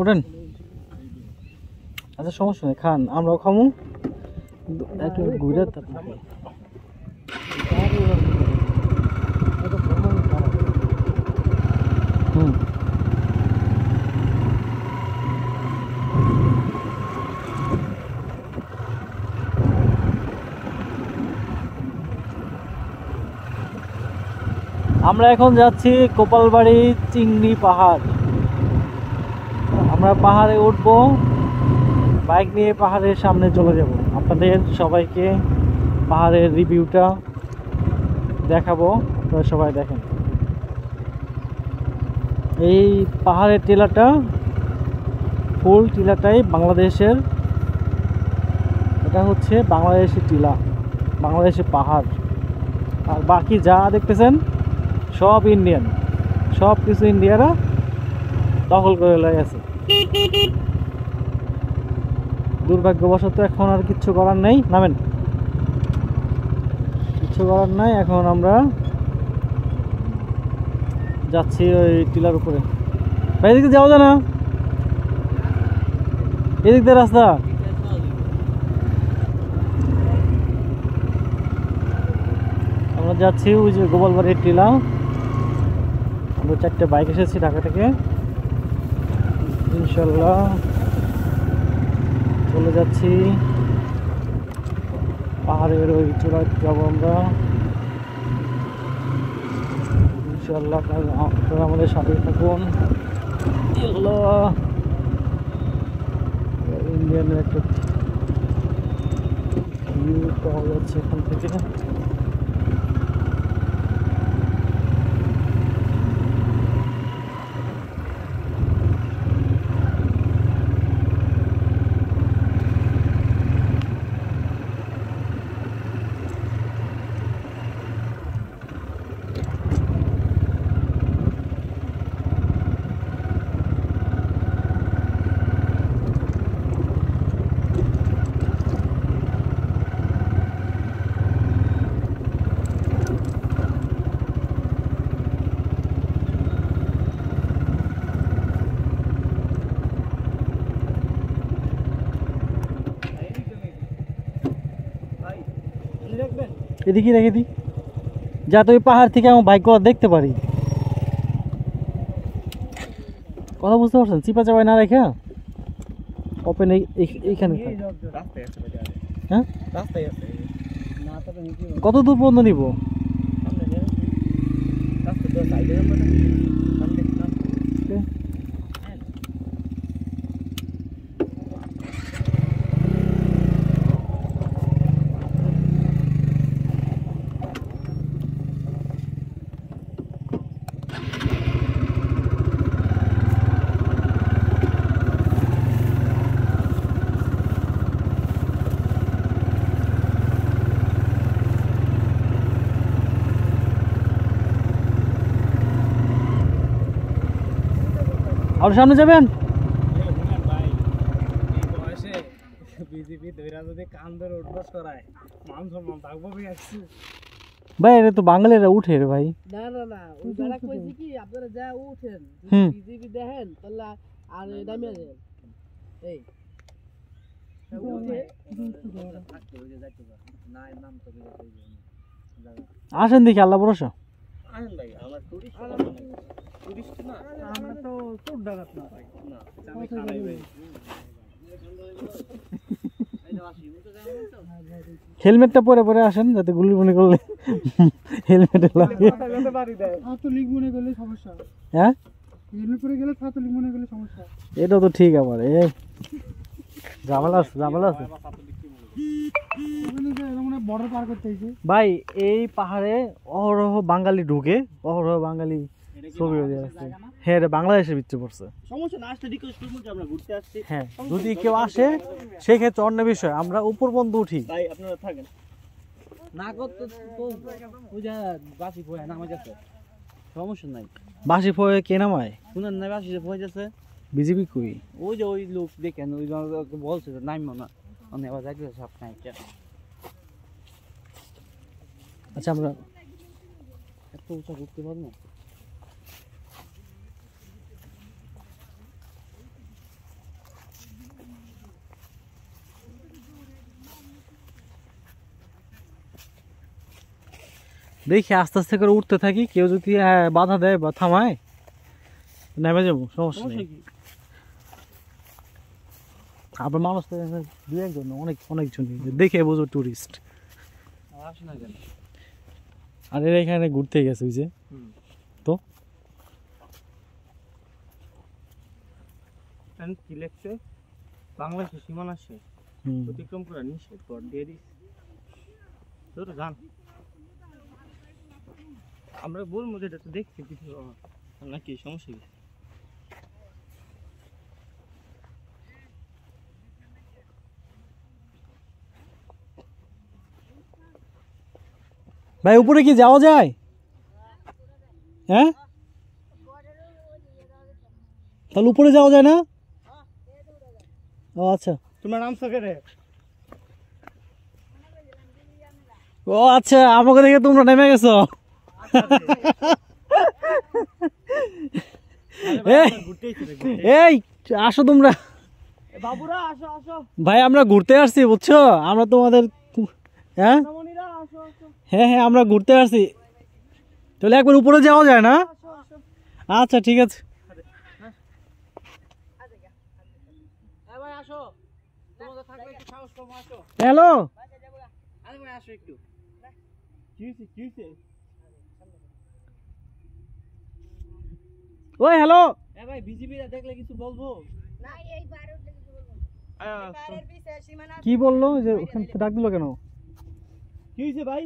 ওঠেন। আচ্ছা সমস্যা নেই, খান, আমরাও খামু। একটু ঘুরে হুম। আমরা এখন যাচ্ছি গোপালবাড়ি চিংড়ি পাহাড়। আমরা পাহাড়ে উঠবো, বাইক নিয়ে পাহাড়ের সামনে চলে যাব, আপনাদের সবাইকে পাহাড়ের রিভিউটা দেখাবো, আপনারা সবাই দেখেন। এই পাহাড়ের টিলাটা, ফুল টিলাটাই বাংলাদেশের, এটা হচ্ছে বাংলাদেশের টিলা, বাংলাদেশের পাহাড়। আর বাকি যা দেখতেছেন সব ইন্ডিয়ান, সব কিছু ইন্ডিয়ারা দখল করে লয়ে আছে। দুর্ভাগ্যবশত এখন আর কিচ্ছু করার নেই, নামেন, কিচ্ছু করার নাই। এখন আমরা যাচ্ছি ওই টিলার উপরে। ভাই এদিকে যাওয়া যায় না, এদিক দিয়ে রাস্তা। আমরা যাচ্ছি ওই যে গোপালবাড়ির টিলা। আমরা 4টে বাইক এসেছি ঢাকা থেকে, ইনশাল্লাহ চলে যাচ্ছি পাহাড়ের ওই চূড়ায় যাবো আমরা ইনশাল্লাহ। আপনারা আমাদের সাথে থাকুন। ইন্ডিয়ানের একটা ভিউ পাওয়া যাচ্ছে এখান থেকে। এদিকে রেখে দিই, যাতে ওই পাহাড় থেকে আমার বাইক দেখতে পারি। কথা বুঝতে পারছেন? চিপা চাপায় না রেখে ওপেন এইখানে। হ্যাঁ, কত দূর পর্যন্ত নিব? আর সামনে যাবেন? ভাই এটা তো বাঙালিরা উঠে রে ভাই। না না না, ওই যারা কইছে কি আপনারা যা উঠেন, বিজেপি দেখেন তাহলে আর নামে যান। এই আসেন দেখি, আল্লাহ ভরসা। আসেন ভাই, আমরা টুরিস্ট না, আমরা তো চোর ডাকাত না ভাই। না আমি খালাই ভাই। হেলমেটটা পরে পরে আসেন, যাতে গুলি মনে করলে হেলমেটে লাগে। ছাত্রলীগ মনে করলে সমস্যা। হ্যাঁ, হেলমেট পরে গেলে ছাত্রলীগ মনে করলে সমস্যা। এটা তো ঠিক। আবার এই ঝামেলা আছে, ঝামেলা আছে বর্ডার পার করতে হয়েছে ভাই। এই পাহাড়ে অহরহ বাঙালি ঢুকে, অহরহ বাঙালি ছবি হয়ে যাচ্ছে। হ্যাঁ রে, বাংলাদেশের ভিতরে পড়ছে। সমস্যা না, আসতে রিকোয়েস্ট করব যে আমরা ঘুরতে আসছি। হ্যাঁ, যদি কেউ আসে সেক্ষেত্রে অন্য বিষয়, আমরা উপর পর্যন্ত উঠি। ভাই আপনারা থাকেন না করতে তো ওই যে বাসি ভয় নামাজ আছে, সমস্যা নাই। বাসি ফয়ে কে নামায়? শুনেন না, বাসি ভয় আছে। বিজেপি কই? ওই যে ওই লোক দেখেন, ওই বলছে নাইমো না, অনেক আবার যাইতে সব নাই। আচ্ছা, আমরা এত উঁচা ঘুরতে পারবো? দেখি আস্তে আস্তে করে উঠতে থাকি, কেউ যদি বাধা দেয় বা থামায় নেমে যাবো, সমস্যা নেই। আবার মানুষ তো দুই একজন, অনেকজন দেখে বুঝো টুরিস্ট। আর এরা এখানে ঘুরতে গেছে ওই যে, তো কি লেখছে, বাংলাদেশের সীমানা শেষ, অতিক্রম করা নিষেধ, পর দিয়ে দিস। তোর জান আমরা বলবো যেটা তো দেখছি কিছু নাকি সমস্যা কি? ভাই উপরে কি যাওয়া যায়? হ্যাঁ, তাহলে উপরে যাওয়া যায় না? ও আচ্ছা, তোমার নাম সকেরে? ও আচ্ছা, আমাকে দেখে তোমরা নেমে গেছো। এই আসো তোমরা, বাবুরা আসো আসো, ভাই আমরা ঘুরতে আসছি বুঝছো, আমরা তোমাদের হ্যাঁ মনিরা আসো আসো হ্যাঁ হ্যাঁ আমরা ঘুরতে আসছি, তাহলে একবার উপরে যাওয়া যায় না? আচ্ছা ঠিক আছে। ভাই আসো, তোমাদের থাকলে একটু সাহস কম, আসো। হ্যালো, আরে ভাই আসো একটু। কি হইছে কি হইছে? ওই হ্যালো, ভাই বিজিবিরা দেখলে কিছু বলবো? কি বললো যে ওখান থেকে ডাক দিল কেন? কি হইছে ভাই?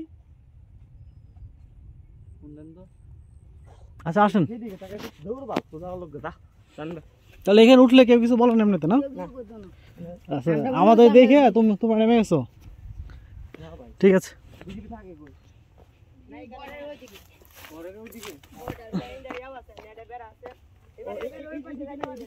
আচ্ছা আসেন, সেদিকে তাকে দৌড়বা, তোরা লোক দা জানবে। তাহলে এখানে উঠলে কেউ কিছু বলো না এমনিতে না? আচ্ছা আমাদের দেখে তোমরা নেমে গেছো, ঠিক আছে। বিজিবি থাকে কই? নাই ঘরের ওইদিকে। ঘরের ওইদিকে? ওইটার বেইন্ডার ইয়াও আছে, নেটে বেড়া আছে। এবার ওই পাশে যাইতে হবে।